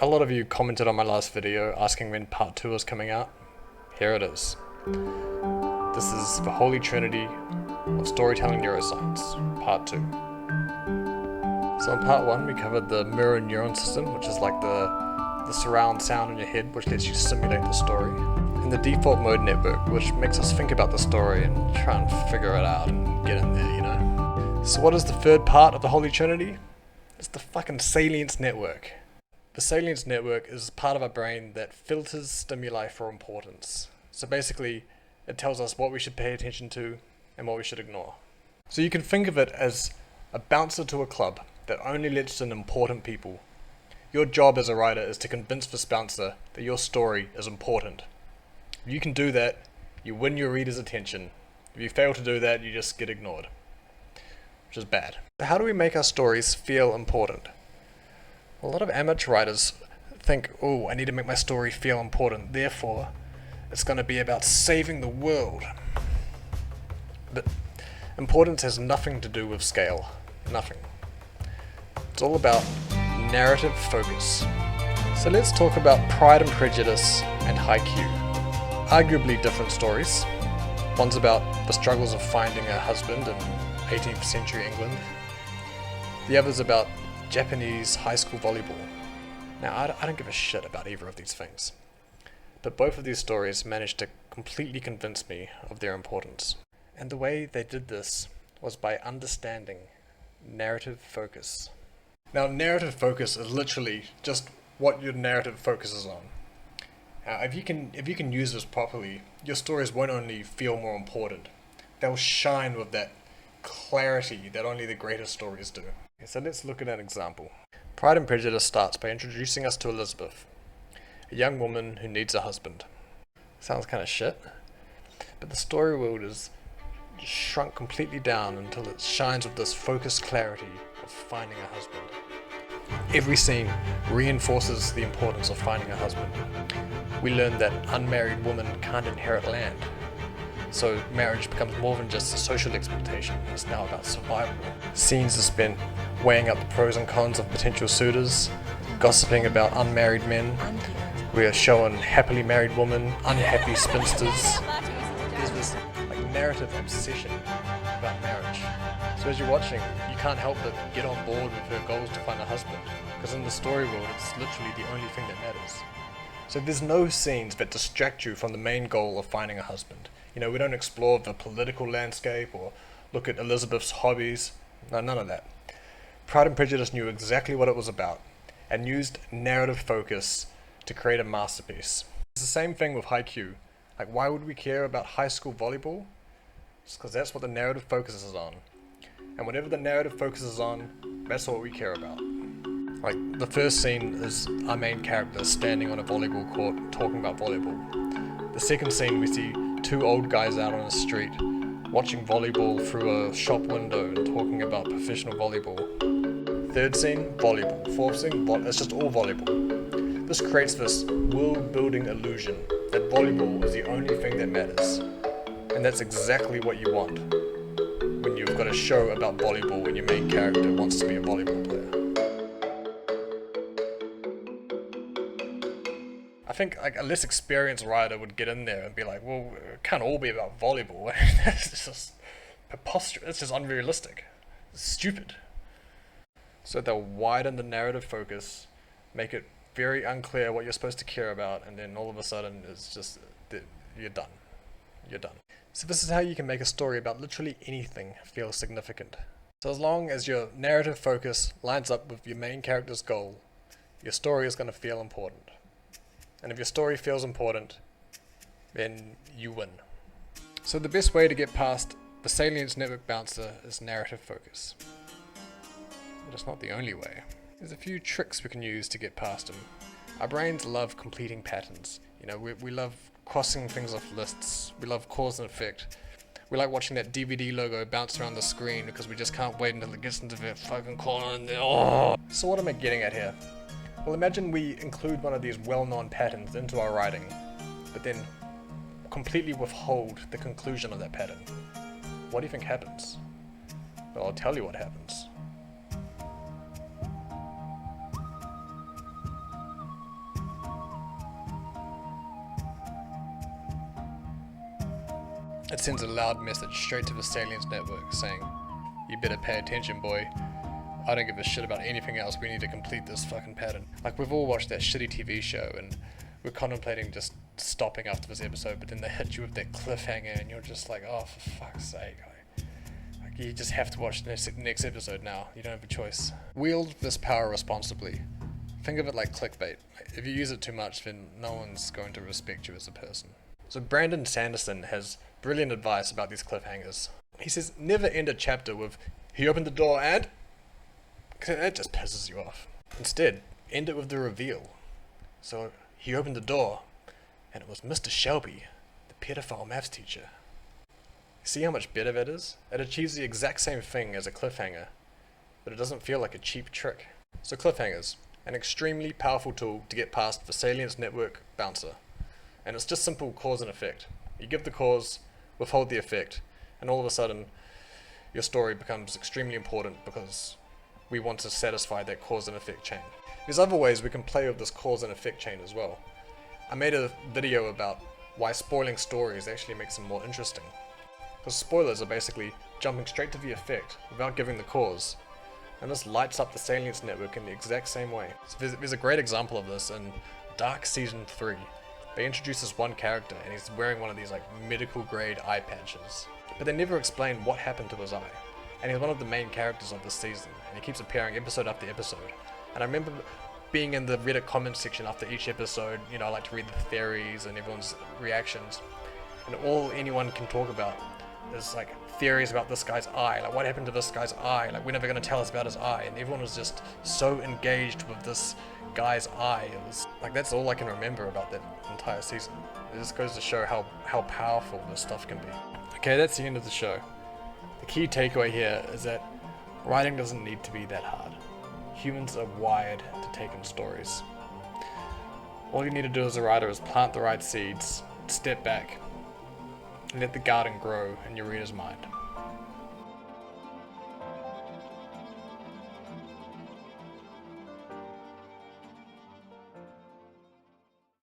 A lot of you commented on my last video asking when part 2 is coming out. Here it is. This is the Holy Trinity of Storytelling Neuroscience, part 2. So in part 1 we covered the mirror neuron system, which is like the surround sound in your head which lets you simulate the story. And the default mode network, which makes us think about the story and try and figure it out and get in there, you know. So what is the third part of the Holy Trinity? It's the fucking salience network. The salience network is part of our brain that filters stimuli for importance. So basically, it tells us what we should pay attention to and what we should ignore. So you can think of it as a bouncer to a club that only lets in important people. Your job as a writer is to convince this bouncer that your story is important. If you can do that, you win your reader's attention. If you fail to do that, you just get ignored, which is bad. But how do we make our stories feel important? A lot of amateur writers think, oh, I need to make my story feel important, therefore it's going to be about saving the world. But importance has nothing to do with scale. Nothing. It's all about narrative focus. So let's talk about Pride and Prejudice and Haikyuu. Arguably different stories. One's about the struggles of finding a husband in 18th century England. The other's about Japanese high school volleyball. Now, I don't give a shit about either of these things, but both of these stories managed to completely convince me of their importance. And the way they did this was by understanding narrative focus. Now, narrative focus is literally just what your narrative focuses on. Now, if you can use this properly, your stories won't only feel more important, they'll shine with that clarity that only the greatest stories do. So let's look at an example. Pride and Prejudice starts by introducing us to Elizabeth, a young woman who needs a husband. Sounds kind of shit, but the story world is shrunk completely down until it shines with this focused clarity of finding a husband. Every scene reinforces the importance of finding a husband. We learn that unmarried women can't inherit land. So marriage becomes more than just a social expectation, it's now about survival. Scenes are spent weighing up the pros and cons of potential suitors, gossiping about unmarried men. We are shown happily married women, unhappy spinsters. There's this narrative obsession about marriage. So as you're watching, you can't help but get on board with her goals to find a husband, because in the story world it's literally the only thing that matters. So there's no scenes that distract you from the main goal of finding a husband. You know, we don't explore the political landscape or look at Elizabeth's hobbies. No, none of that. Pride and Prejudice knew exactly what it was about and used narrative focus to create a masterpiece. It's the same thing with Haikyuu. Like, why would we care about high school volleyball? It's because that's what the narrative focuses on. And whatever the narrative focuses on, that's what we care about. Like, the first scene is our main character standing on a volleyball court talking about volleyball. The second scene, we see two old guys out on the street watching volleyball through a shop window and talking about professional volleyball. Third scene, volleyball. Fourth scene, it's just all volleyball. This creates this world-building illusion that volleyball is the only thing that matters. And that's exactly what you want when you've got a show about volleyball and your main character wants to be a volleyball player. I think like a less experienced writer would get in there and be like, well, it can't all be about volleyball. That's just preposterous. It's just unrealistic. It's stupid. So they'll widen the narrative focus, make it very unclear what you're supposed to care about, and then all of a sudden it's just, you're done. You're done. So this is how you can make a story about literally anything feel significant. So as long as your narrative focus lines up with your main character's goal, your story is going to feel important. And if your story feels important, then you win. So the best way to get past the salience network bouncer is narrative focus. But it's not the only way. There's a few tricks we can use to get past them. Our brains love completing patterns. You know, we love crossing things off lists. We love cause and effect. We like watching that DVD logo bounce around the screen because we just can't wait until it gets into the fucking corner and oh. So what am I getting at here? Well, imagine we include one of these well-known patterns into our writing, but then completely withhold the conclusion of that pattern. What do you think happens? Well, I'll tell you what happens. It sends a loud message straight to the salience network saying, "You better pay attention, boy. I don't give a shit about anything else. We need to complete this fucking pattern." Like, we've all watched that shitty TV show and we're contemplating just stopping after this episode, but then they hit you with that cliffhanger and you're just like, oh, for fuck's sake. Like, you just have to watch the next episode now. You don't have a choice. Wield this power responsibly. Think of it like clickbait. If you use it too much, then no one's going to respect you as a person. So Brandon Sanderson has brilliant advice about these cliffhangers. He says, never end a chapter with, "He opened the door and..." because that just pisses you off. Instead, end it with the reveal. So, he opened the door, and it was Mr. Shelby, the pedophile maths teacher. See how much better that is? It achieves the exact same thing as a cliffhanger, but it doesn't feel like a cheap trick. So cliffhangers, an extremely powerful tool to get past the salience network bouncer. And it's just simple cause and effect. You give the cause, withhold the effect, and all of a sudden, your story becomes extremely important because we want to satisfy that cause and effect chain. There's other ways we can play with this cause and effect chain as well. I made a video about why spoiling stories actually makes them more interesting. Because spoilers are basically jumping straight to the effect without giving the cause, and this lights up the salience network in the exact same way. So there's a great example of this in Dark Season 3. They introduce this one character and he's wearing one of these like medical grade eye patches, but they never explain what happened to his eye. And he's one of the main characters of this season, and he keeps appearing episode after episode. And I remember being in the Reddit comment section after each episode, you know, I like to read the theories and everyone's reactions, and all anyone can talk about is like theories about this guy's eye, like what happened to this guy's eye, like we're never going to tell us about his eye, and everyone was just so engaged with this guy's eye. It was like, that's all I can remember about that entire season. It just goes to show how powerful this stuff can be. Okay, that's the end of the show. The key takeaway here is that writing doesn't need to be that hard. Humans are wired to take in stories. All you need to do as a writer is plant the right seeds, step back, and let the garden grow in your reader's mind.